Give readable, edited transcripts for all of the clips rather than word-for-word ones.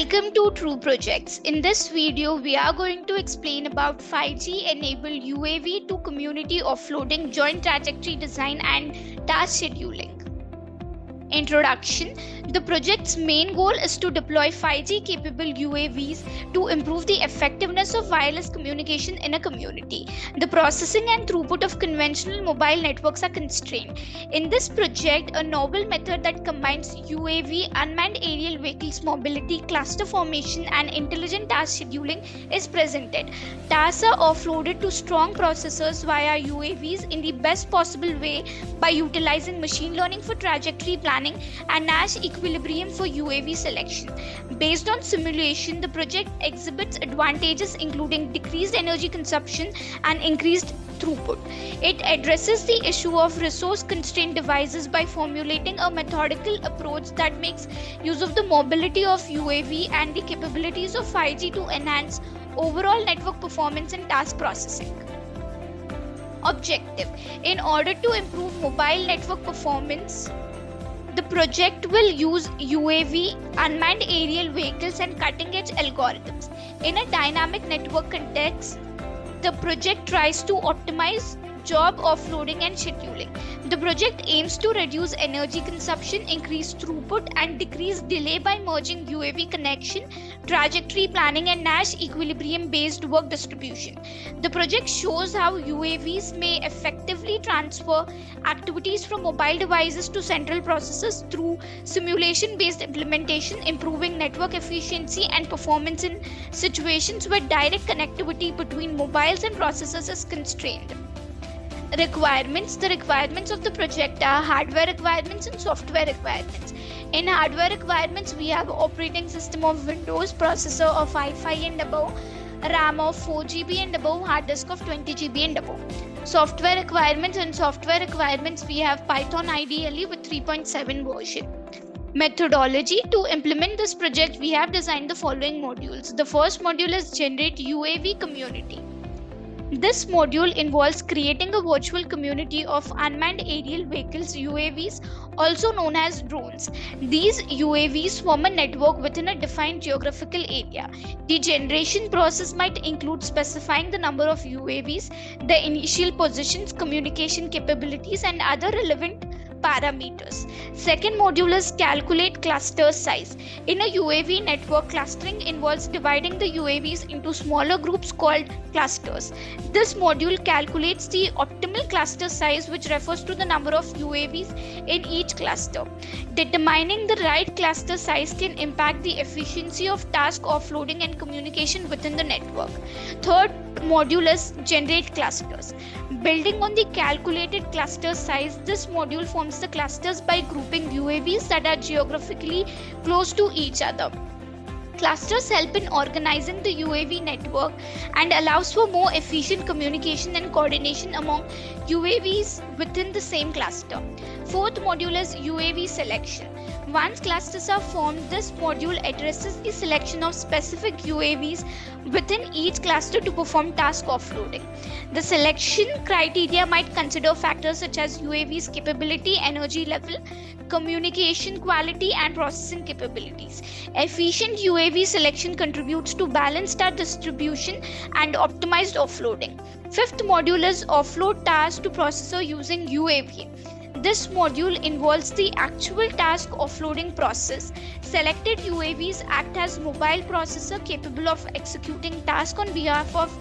Welcome to True Projects. In this video, we are going to explain about 5G enabled UAV to community offloading, joint trajectory design and task scheduling. Introduction. The project's main goal is to deploy 5G capable UAVs to improve the effectiveness of wireless communication in a community. The processing and throughput of conventional mobile networks are constrained. In this project, a novel method that combines UAV, unmanned aerial vehicles mobility, cluster formation, and intelligent task scheduling is presented. Tasks are offloaded to strong processors via UAVs in the best possible way by utilizing machine learning for trajectory planning and Nash equilibrium for UAV selection. Based on simulation, the project exhibits advantages including decreased energy consumption and increased throughput. It addresses the issue of resource-constrained devices by formulating a methodical approach that makes use of the mobility of UAV and the capabilities of 5G to enhance overall network performance and task processing. Objective: in order to improve mobile network performance, the project will use UAV, unmanned aerial vehicles, and cutting-edge algorithms. In a dynamic network context, the project tries to optimize job offloading and scheduling. The project aims to reduce energy consumption, increase throughput, and decrease delay by merging UAV connection, trajectory planning, and Nash equilibrium-based work distribution. The project shows how UAVs may effectively transfer activities from mobile devices to central processors through simulation-based implementation, improving network efficiency and performance in situations where direct connectivity between mobiles and processors is constrained. Requirements. The requirements of the project are hardware requirements and software requirements. In hardware requirements, we have operating system of Windows, processor of Wi-Fi and above, RAM of 4GB and above, hard disk of 20GB and above. Software requirements. In software requirements, we have Python IDLE with 3.7 version. Methodology. To implement this project, we have designed the following modules. The first module is Generate UAV Community. This module involves creating a virtual community of unmanned aerial vehicles, UAVs, also known as drones. These UAVs form a network within a defined geographical area. The generation process might include specifying the number of UAVs, the initial positions, communication capabilities, and other relevant parameters. Second module is Calculate Cluster Size. In a UAV network, clustering involves dividing the UAVs into smaller groups called clusters. This module calculates the optimal cluster size, which refers to the number of UAVs in each cluster. Determining the right cluster size can impact the efficiency of task offloading and communication within the network. Third module is Generate Clusters. Building on the calculated cluster size, this module forms the clusters by grouping UAVs that are geographically close to each other. Clusters help in organizing the UAV network and allows for more efficient communication and coordination among UAVs within the same cluster. Fourth module is UAV Selection. Once clusters are formed, this module addresses the selection of specific UAVs within each cluster to perform task offloading. The selection criteria might consider factors such as UAV's capability, energy level, communication quality, and processing capabilities. Efficient UAV selection contributes to balanced task distribution and optimized offloading. Fifth module is Offload Tasks to Processor using UAV. This module involves the actual task offloading process. Selected UAVs act as mobile processor capable of executing tasks on behalf of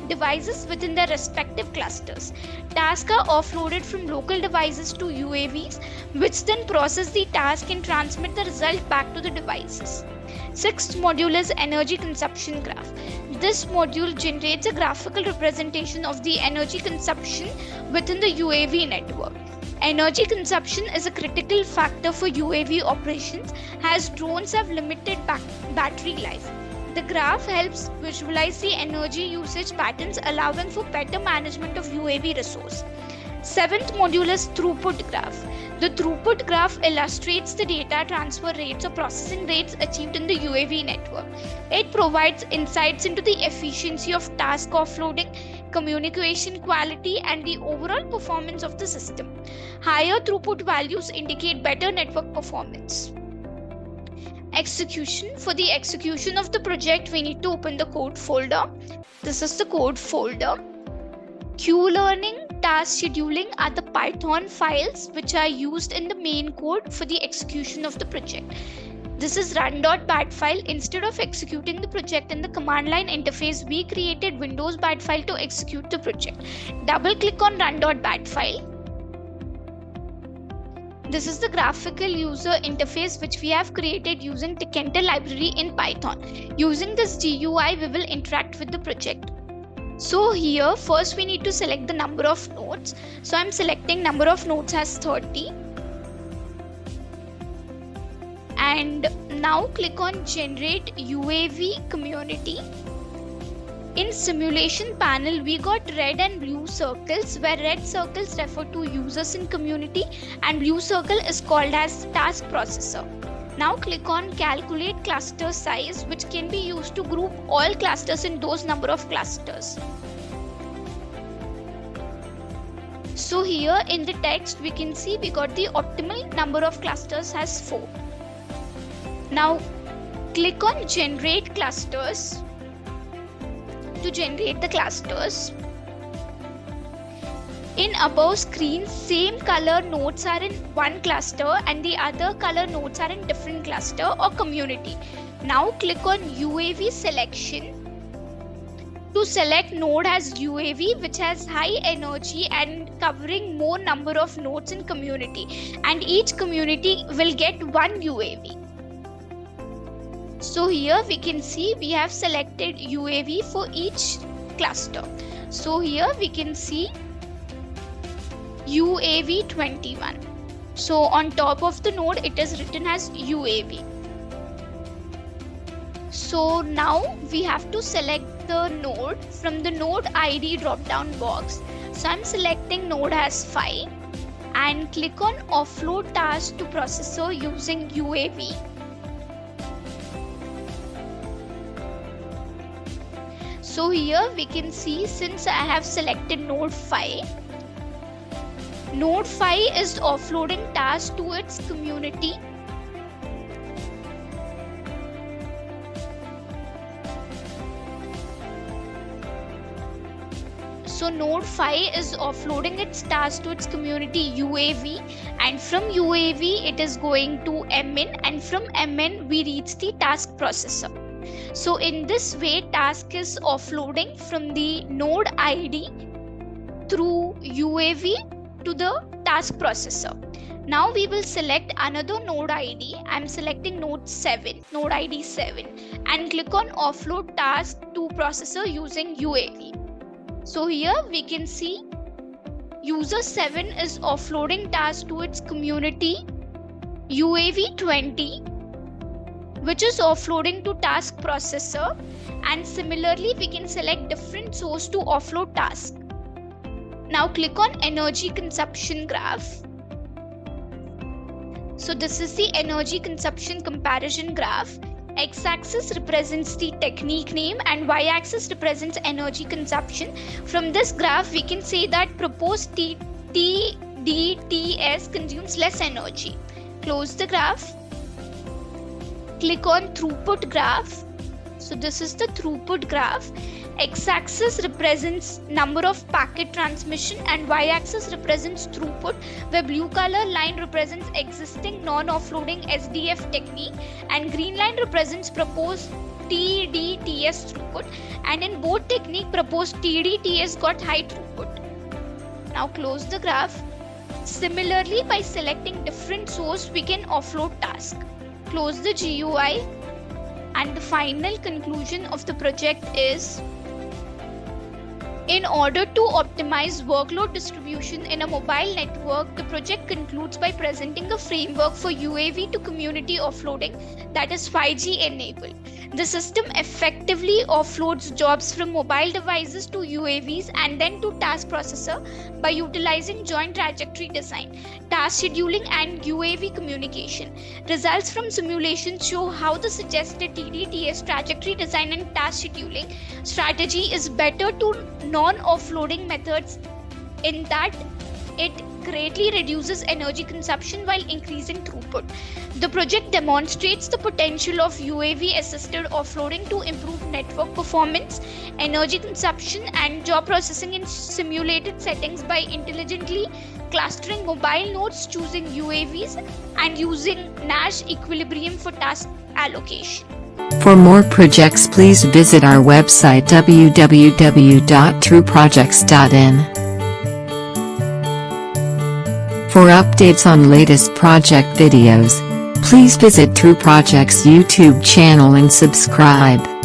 devices within their respective clusters. Tasks are offloaded from local devices to UAVs, which then process the task and transmit the result back to the devices. Sixth module is Energy Consumption Graph. This module generates a graphical representation of the energy consumption within the UAV network. Energy consumption is a critical factor for UAV operations as drones have limited battery life. The graph helps visualize the energy usage patterns, allowing for better management of UAV resource. Seventh module is Throughput Graph. The throughput graph illustrates the data transfer rates or processing rates achieved in the UAV network. It provides insights into the efficiency of task offloading, communication quality, and the overall performance of the system. Higher throughput values indicate better network performance. Execution. For the execution of the project, we need to open the code folder. This is the code folder. Q-learning, task scheduling are the Python files which are used in the main code for the execution of the project. This is run.bat file. Instead of executing the project in the command line interface, we created Windows bat file to execute the project. Double click on run.bat file. This is the graphical user interface which we have created using Tkinter library in Python. Using this GUI, we will interact with the project. So here, first we need to select the number of nodes. So I'm selecting number of nodes as 30. And now click on Generate UAV Community. In simulation panel, we got red and blue circles, where red circles refer to users in community and blue circle is called as task processor. Now click on Calculate Cluster Size, which can be used to group all clusters in those number of clusters. So here in the text, we can see we got the optimal number of clusters as 4. Now click on Generate Clusters to generate the clusters. In above screen, same color nodes are in one cluster and the other color nodes are in different cluster or community. Now click on UAV selection to select node as UAV which has high energy and covering more number of nodes in community, and each community will get one UAV. So here we can see we have selected UAV for each cluster. So here we can see UAV 21. So on top of the node it is written as UAV. So now we have to select the node from the node ID drop down box. So I'm selecting node as 5 and click on offload task to processor using UAV. So here we can see, since I have selected node 5, node 5 is offloading task to its community. So node 5 is offloading its task to its community UAV, and from UAV it is going to MN, and from MN we reach the task processor. So in this way, task is offloading from the node ID through UAV to the task processor. Now we will select another node ID. I'm selecting node 7, node ID 7, and click on offload task to processor using UAV. So here we can see user 7 is offloading task to its community UAV 20, which is offloading to task processor, and similarly we can select different source to offload task. Now click on energy consumption graph. So this is the energy consumption comparison graph. X-axis represents the technique name and Y-axis represents energy consumption. From this graph we can say that proposed TDTS consumes less energy. Close the graph. Click on throughput graph. So this is the throughput graph. X-axis represents number of packet transmission and Y-axis represents throughput, where blue color line represents existing non-offloading SDF technique and green line represents proposed TDTS throughput, and in both technique proposed TDTS got high throughput. Now close the graph. Similarly, by selecting different source we can offload task. Close the GUI, and the final conclusion of the project is, in order to optimize workload distribution in a mobile network, the project concludes by presenting a framework for UAV to community offloading that is 5G enabled. The system effectively offloads jobs from mobile devices to UAVs and then to task processor by utilizing joint trajectory design, task scheduling and UAV communication. Results from simulations show how the suggested TDTS trajectory design and task scheduling strategy is better to non-offloading methods, in that it greatly reduces energy consumption while increasing throughput. The project demonstrates the potential of UAV assisted offloading to improve network performance, energy consumption, and job processing in simulated settings by intelligently clustering mobile nodes, choosing UAVs, and using Nash equilibrium for task allocation. For more projects, please visit our website www.trueprojects.in. For updates on latest project videos, please visit True Projects YouTube channel and subscribe.